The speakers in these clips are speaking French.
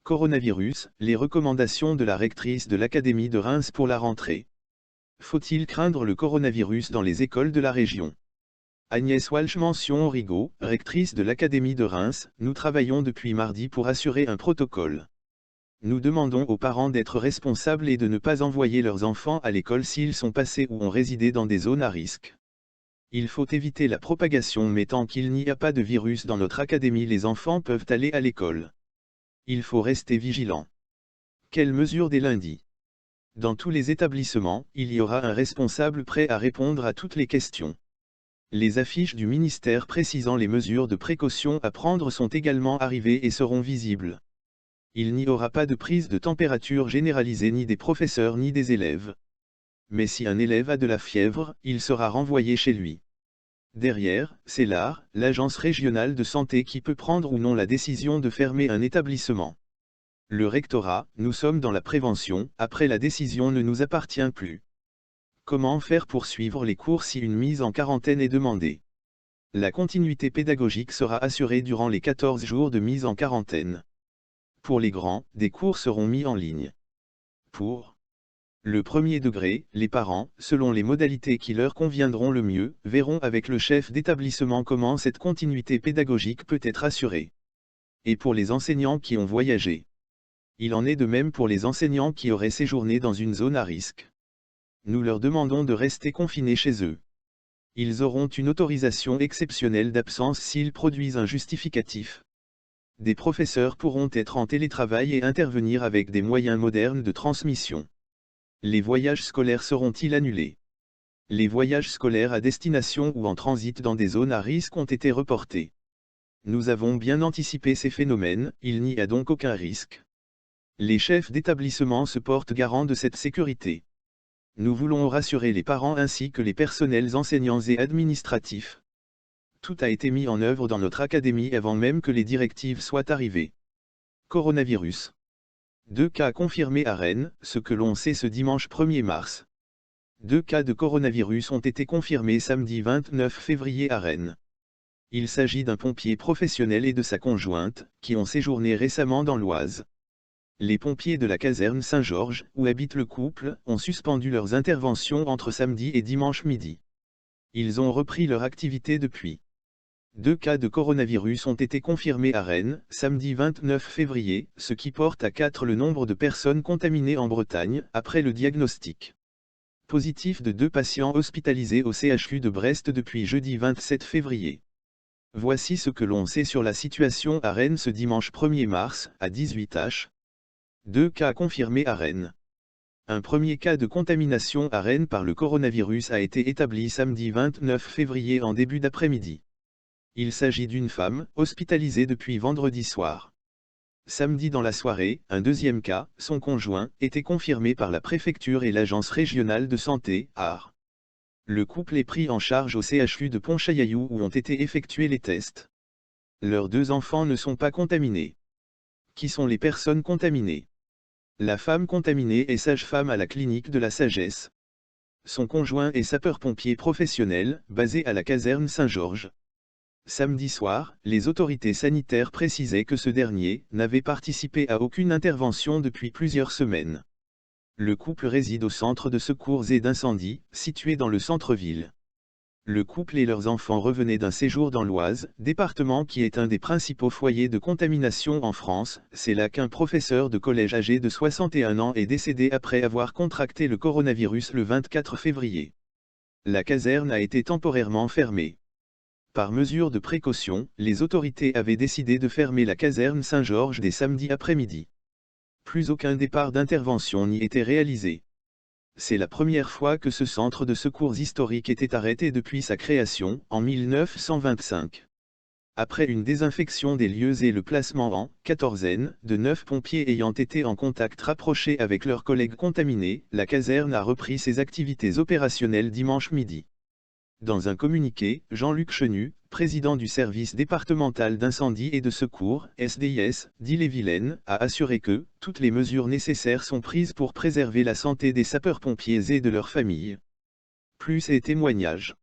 Coronavirus, les recommandations de la rectrice de l'Académie de Reims pour la rentrée. Faut-il craindre le coronavirus dans les écoles de la région? Agnès Walsh mention Origo, rectrice de l'Académie de Reims, nous travaillons depuis mardi pour assurer un protocole. Nous demandons aux parents d'être responsables et de ne pas envoyer leurs enfants à l'école s'ils sont passés ou ont résidé dans des zones à risque. Il faut éviter la propagation mais tant qu'il n'y a pas de virus dans notre académie les enfants peuvent aller à l'école. Il faut rester vigilant. Quelles mesures dès lundi? Dans tous les établissements, il y aura un responsable prêt à répondre à toutes les questions. Les affiches du ministère précisant les mesures de précaution à prendre sont également arrivées et seront visibles. Il n'y aura pas de prise de température généralisée ni des professeurs ni des élèves. Mais si un élève a de la fièvre, il sera renvoyé chez lui. Derrière, c'est l'agence régionale de santé qui peut prendre ou non la décision de fermer un établissement. Le rectorat, nous sommes dans la prévention, après la décision ne nous appartient plus. Comment faire pour suivre les cours si une mise en quarantaine est demandée? La continuité pédagogique sera assurée durant les 14 jours de mise en quarantaine. Pour les grands, des cours seront mis en ligne. Pour le premier degré, les parents, selon les modalités qui leur conviendront le mieux, verront avec le chef d'établissement comment cette continuité pédagogique peut être assurée. Et pour les enseignants qui ont voyagé. Il en est de même pour les enseignants qui auraient séjourné dans une zone à risque. Nous leur demandons de rester confinés chez eux. Ils auront une autorisation exceptionnelle d'absence s'ils produisent un justificatif. Des professeurs pourront être en télétravail et intervenir avec des moyens modernes de transmission. Les voyages scolaires seront-ils annulés? Les voyages scolaires à destination ou en transit dans des zones à risque ont été reportés. Nous avons bien anticipé ces phénomènes, il n'y a donc aucun risque. Les chefs d'établissement se portent garants de cette sécurité. Nous voulons rassurer les parents ainsi que les personnels enseignants et administratifs. Tout a été mis en œuvre dans notre académie avant même que les directives soient arrivées. Coronavirus. 2 cas confirmés à Rennes, ce que l'on sait ce dimanche 1er mars. 2 cas de coronavirus ont été confirmés samedi 29 février à Rennes. Il s'agit d'un pompier professionnel et de sa conjointe, qui ont séjourné récemment dans l'Oise. Les pompiers de la caserne Saint-Georges, où habite le couple, ont suspendu leurs interventions entre samedi et dimanche midi. Ils ont repris leur activité depuis. 2 cas de coronavirus ont été confirmés à Rennes, samedi 29 février, ce qui porte à 4 le nombre de personnes contaminées en Bretagne, après le diagnostic positif de 2 patients hospitalisés au CHU de Brest depuis jeudi 27 février. Voici ce que l'on sait sur la situation à Rennes ce dimanche 1er mars, à 18h. 2 cas confirmés à Rennes. Un premier cas de contamination à Rennes par le coronavirus a été établi samedi 29 février en début d'après-midi. Il s'agit d'une femme, hospitalisée depuis vendredi soir. Samedi dans la soirée, un deuxième cas, son conjoint, était confirmé par la préfecture et l'agence régionale de santé, AR. Le couple est pris en charge au CHU de Pontchaillou où ont été effectués les tests. Leurs 2 enfants ne sont pas contaminés. Qui sont les personnes contaminées? La femme contaminée est sage-femme à la clinique de la Sagesse. Son conjoint est sapeur-pompier professionnel, basé à la caserne Saint-Georges. Samedi soir, les autorités sanitaires précisaient que ce dernier n'avait participé à aucune intervention depuis plusieurs semaines. Le couple réside au centre de secours et d'incendie, situé dans le centre-ville. Le couple et leurs enfants revenaient d'un séjour dans l'Oise, département qui est un des principaux foyers de contamination en France. C'est là qu'un professeur de collège âgé de 61 ans est décédé après avoir contracté le coronavirus le 24 février. La caserne a été temporairement fermée. Par mesure de précaution, les autorités avaient décidé de fermer la caserne Saint-Georges dès samedi après-midi. Plus aucun départ d'intervention n'y était réalisé. C'est la première fois que ce centre de secours historique était arrêté depuis sa création, en 1925. Après une désinfection des lieux et le placement en quatorzaine de 9 pompiers ayant été en contact rapproché avec leurs collègues contaminés, la caserne a repris ses activités opérationnelles dimanche midi. Dans un communiqué, Jean-Luc Chenu, président du service départemental d'incendie et de secours, SDIS, d'Ille-et-Vilaine, a assuré que « toutes les mesures nécessaires sont prises pour préserver la santé des sapeurs-pompiers et de leurs familles ». Plus et témoignages.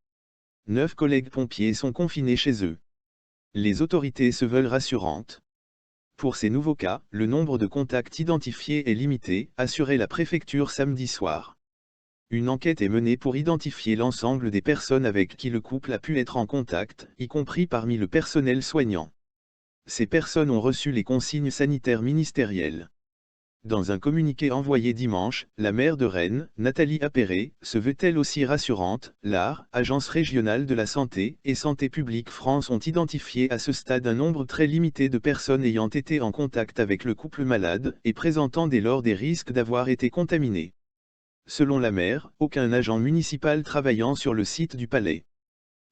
9 collègues pompiers sont confinés chez eux. Les autorités se veulent rassurantes. Pour ces nouveaux cas, le nombre de contacts identifiés est limité, assurait la préfecture samedi soir. Une enquête est menée pour identifier l'ensemble des personnes avec qui le couple a pu être en contact, y compris parmi le personnel soignant. Ces personnes ont reçu les consignes sanitaires ministérielles. Dans un communiqué envoyé dimanche, la maire de Rennes, Nathalie Appéré, se veut elle aussi rassurante. L'ARS, Agence régionale de la santé, et Santé publique France ont identifié à ce stade un nombre très limité de personnes ayant été en contact avec le couple malade, et présentant dès lors des risques d'avoir été contaminées. Selon la maire, aucun agent municipal travaillant sur le site du Palais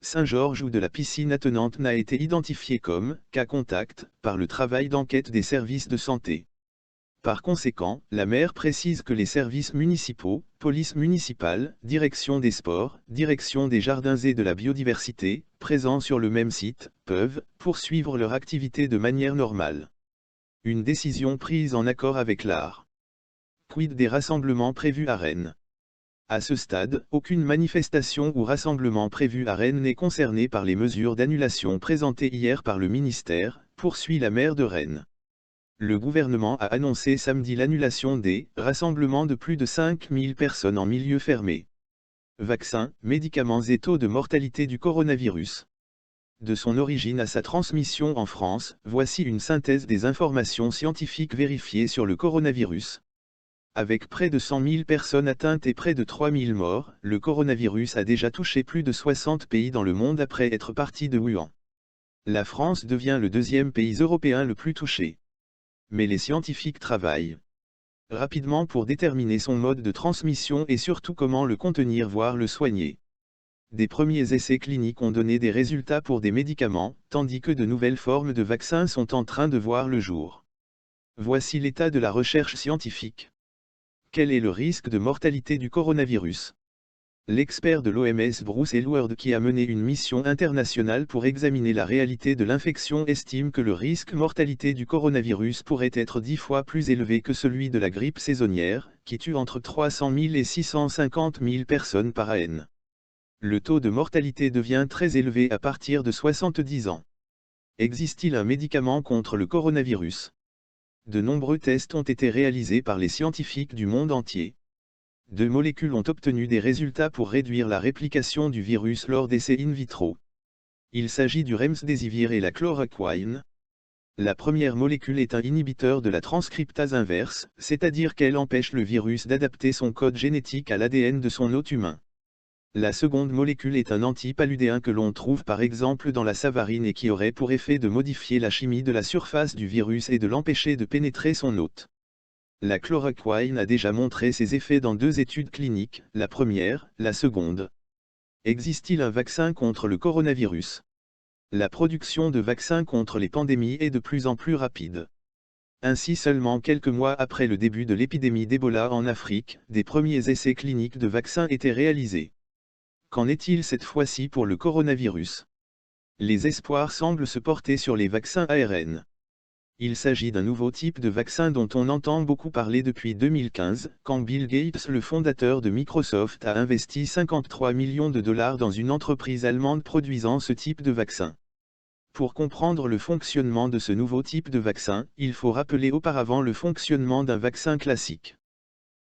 Saint-Georges ou de la piscine attenante n'a été identifié comme cas contact par le travail d'enquête des services de santé. Par conséquent, la maire précise que les services municipaux, police municipale, direction des sports, direction des jardins et de la biodiversité, présents sur le même site, peuvent poursuivre leur activité de manière normale. Une décision prise en accord avec l'ARS. Quid des rassemblements prévus à Rennes? À ce stade, aucune manifestation ou rassemblement prévu à Rennes n'est concerné par les mesures d'annulation présentées hier par le ministère, poursuit la maire de Rennes. Le gouvernement a annoncé samedi l'annulation des rassemblements de plus de 5000 personnes en milieu fermé. Vaccins, médicaments et taux de mortalité du coronavirus. De son origine à sa transmission en France, voici une synthèse des informations scientifiques vérifiées sur le coronavirus. Avec près de 100 000 personnes atteintes et près de 3 000 morts, le coronavirus a déjà touché plus de 60 pays dans le monde après être parti de Wuhan. La France devient le deuxième pays européen le plus touché. Mais les scientifiques travaillent rapidement pour déterminer son mode de transmission et surtout comment le contenir voire le soigner. Des premiers essais cliniques ont donné des résultats pour des médicaments, tandis que de nouvelles formes de vaccins sont en train de voir le jour. Voici l'état de la recherche scientifique. Quel est le risque de mortalité du coronavirus? L'expert de l'OMS Bruce Elward qui a mené une mission internationale pour examiner la réalité de l'infection estime que le risque mortalité du coronavirus pourrait être 10 fois plus élevé que celui de la grippe saisonnière, qui tue entre 300 000 et 650 000 personnes par an. Le taux de mortalité devient très élevé à partir de 70 ans. Existe-t-il un médicament contre le coronavirus? De nombreux tests ont été réalisés par les scientifiques du monde entier. 2 molécules ont obtenu des résultats pour réduire la réplication du virus lors d'essais in vitro. Il s'agit du remdesivir et la chloroquine. La première molécule est un inhibiteur de la transcriptase inverse, c'est-à-dire qu'elle empêche le virus d'adapter son code génétique à l'ADN de son hôte humain. La seconde molécule est un antipaludéen que l'on trouve par exemple dans la savarine et qui aurait pour effet de modifier la chimie de la surface du virus et de l'empêcher de pénétrer son hôte. La chloroquine a déjà montré ses effets dans 2 études cliniques, la première, la seconde. Existe-t-il un vaccin contre le coronavirus? La production de vaccins contre les pandémies est de plus en plus rapide. Ainsi seulement quelques mois après le début de l'épidémie d'Ebola en Afrique, des premiers essais cliniques de vaccins étaient réalisés. Qu'en est-il cette fois-ci pour le coronavirus? Les espoirs semblent se porter sur les vaccins ARN. Il s'agit d'un nouveau type de vaccin dont on entend beaucoup parler depuis 2015, quand Bill Gates, le fondateur de Microsoft, a investi 53 millions de dollars dans une entreprise allemande produisant ce type de vaccin. Pour comprendre le fonctionnement de ce nouveau type de vaccin, il faut rappeler auparavant le fonctionnement d'un vaccin classique.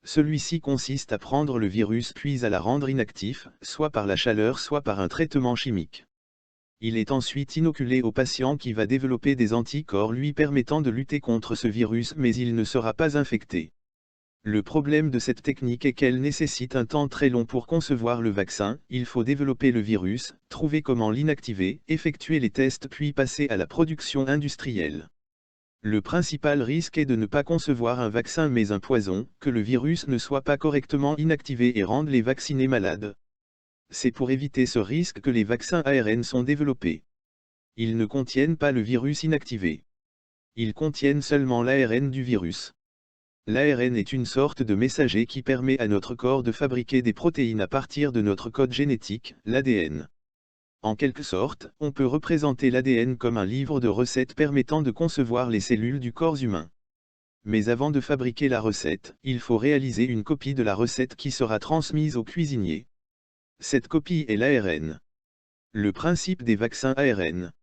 Celui-ci consiste à prendre le virus puis à la rendre inactif, soit par la chaleur soit par un traitement chimique. Il est ensuite inoculé au patient qui va développer des anticorps lui permettant de lutter contre ce virus mais il ne sera pas infecté. Le problème de cette technique est qu'elle nécessite un temps très long pour concevoir le vaccin, il faut développer le virus, trouver comment l'inactiver, effectuer les tests puis passer à la production industrielle. Le principal risque est de ne pas concevoir un vaccin mais un poison, que le virus ne soit pas correctement inactivé et rende les vaccinés malades. C'est pour éviter ce risque que les vaccins ARN sont développés. Ils ne contiennent pas le virus inactivé. Ils contiennent seulement l'ARN du virus. L'ARN est une sorte de messager qui permet à notre corps de fabriquer des protéines à partir de notre code génétique, l'ADN. En quelque sorte, on peut représenter l'ADN comme un livre de recettes permettant de concevoir les cellules du corps humain. Mais avant de fabriquer la recette, il faut réaliser une copie de la recette qui sera transmise au cuisinier. Cette copie est l'ARN. Le principe des vaccins ARN.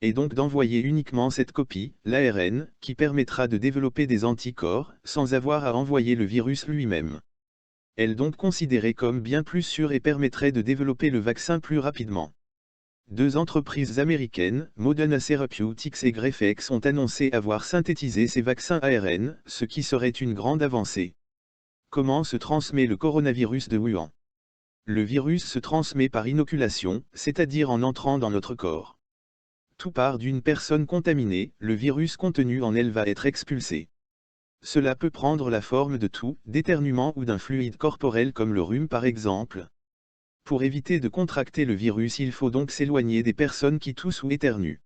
et donc d'envoyer uniquement cette copie, l'ARN, qui permettra de développer des anticorps, sans avoir à envoyer le virus lui-même. Elle est donc considérée comme bien plus sûre et permettrait de développer le vaccin plus rapidement. Deux entreprises américaines, Moderna Therapeutics et GrafeX, ont annoncé avoir synthétisé ces vaccins ARN, ce qui serait une grande avancée. Comment se transmet le coronavirus de Wuhan? Le virus se transmet par inoculation, c'est-à-dire en entrant dans notre corps. Tout part d'une personne contaminée, le virus contenu en elle va être expulsé. Cela peut prendre la forme de toux, d'éternuement ou d'un fluide corporel comme le rhume par exemple. Pour éviter de contracter le virus, il faut donc s'éloigner des personnes qui toussent ou éternuent.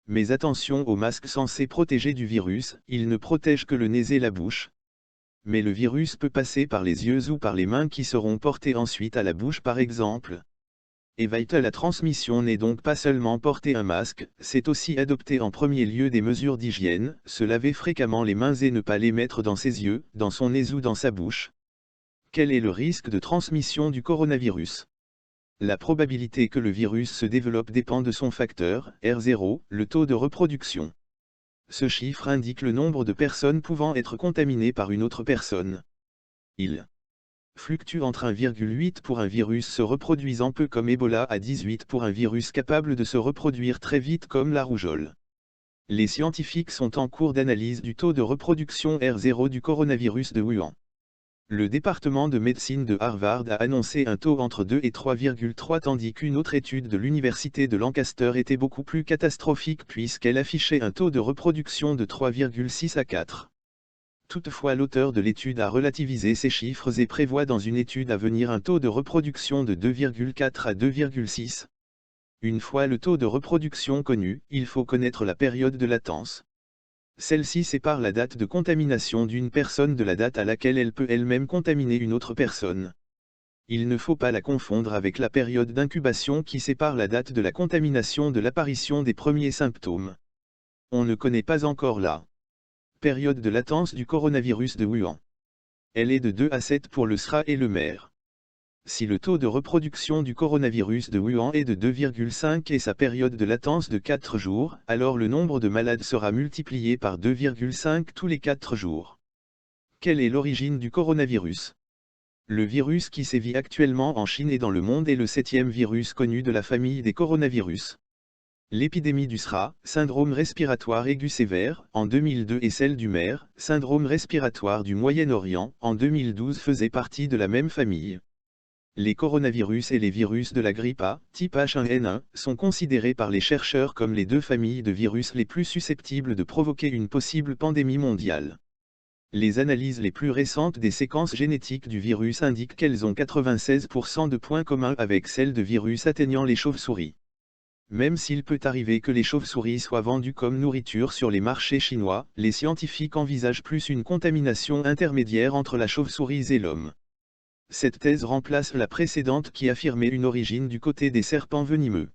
Mais attention aux masques censés protéger du virus, ils ne protègent que le nez et la bouche. Mais le virus peut passer par les yeux ou par les mains qui seront portées ensuite à la bouche par exemple. Éviter la transmission n'est donc pas seulement porter un masque, c'est aussi adopter en premier lieu des mesures d'hygiène, se laver fréquemment les mains et ne pas les mettre dans ses yeux, dans son nez ou dans sa bouche. Quel est le risque de transmission du coronavirus? La probabilité que le virus se développe dépend de son facteur, R0, le taux de reproduction. Ce chiffre indique le nombre de personnes pouvant être contaminées par une autre personne. Il fluctue entre 1,8 pour un virus se reproduisant peu comme Ebola à 18 pour un virus capable de se reproduire très vite comme la rougeole. Les scientifiques sont en cours d'analyse du taux de reproduction R0 du coronavirus de Wuhan. Le département de médecine de Harvard a annoncé un taux entre 2 et 3,3 tandis qu'une autre étude de l'université de Lancaster était beaucoup plus catastrophique puisqu'elle affichait un taux de reproduction de 3,6 à 4. Toutefois, l'auteur de l'étude a relativisé ces chiffres et prévoit dans une étude à venir un taux de reproduction de 2,4 à 2,6. Une fois le taux de reproduction connu, il faut connaître la période de latence. Celle-ci sépare la date de contamination d'une personne de la date à laquelle elle peut elle-même contaminer une autre personne. Il ne faut pas la confondre avec la période d'incubation qui sépare la date de la contamination de l'apparition des premiers symptômes. On ne connaît pas encore la période de latence du coronavirus de Wuhan. Elle est de 2 à 7 pour le SRA et le MER. Si le taux de reproduction du coronavirus de Wuhan est de 2,5 et sa période de latence de 4 jours, alors le nombre de malades sera multiplié par 2,5 tous les 4 jours. Quelle est l'origine du coronavirus? Le virus qui sévit actuellement en Chine et dans le monde est le 7e virus connu de la famille des coronavirus. L'épidémie du SRA, syndrome respiratoire aigu sévère, en 2002 et celle du MER, syndrome respiratoire du Moyen-Orient, en 2012 faisaient partie de la même famille. Les coronavirus et les virus de la grippe A, type H1N1, sont considérés par les chercheurs comme les deux familles de virus les plus susceptibles de provoquer une possible pandémie mondiale. Les analyses les plus récentes des séquences génétiques du virus indiquent qu'elles ont 96% de points communs avec celles de virus atteignant les chauves-souris. Même s'il peut arriver que les chauves-souris soient vendues comme nourriture sur les marchés chinois, les scientifiques envisagent plus une contamination intermédiaire entre la chauve-souris et l'homme. Cette thèse remplace la précédente qui affirmait une origine du côté des serpents venimeux.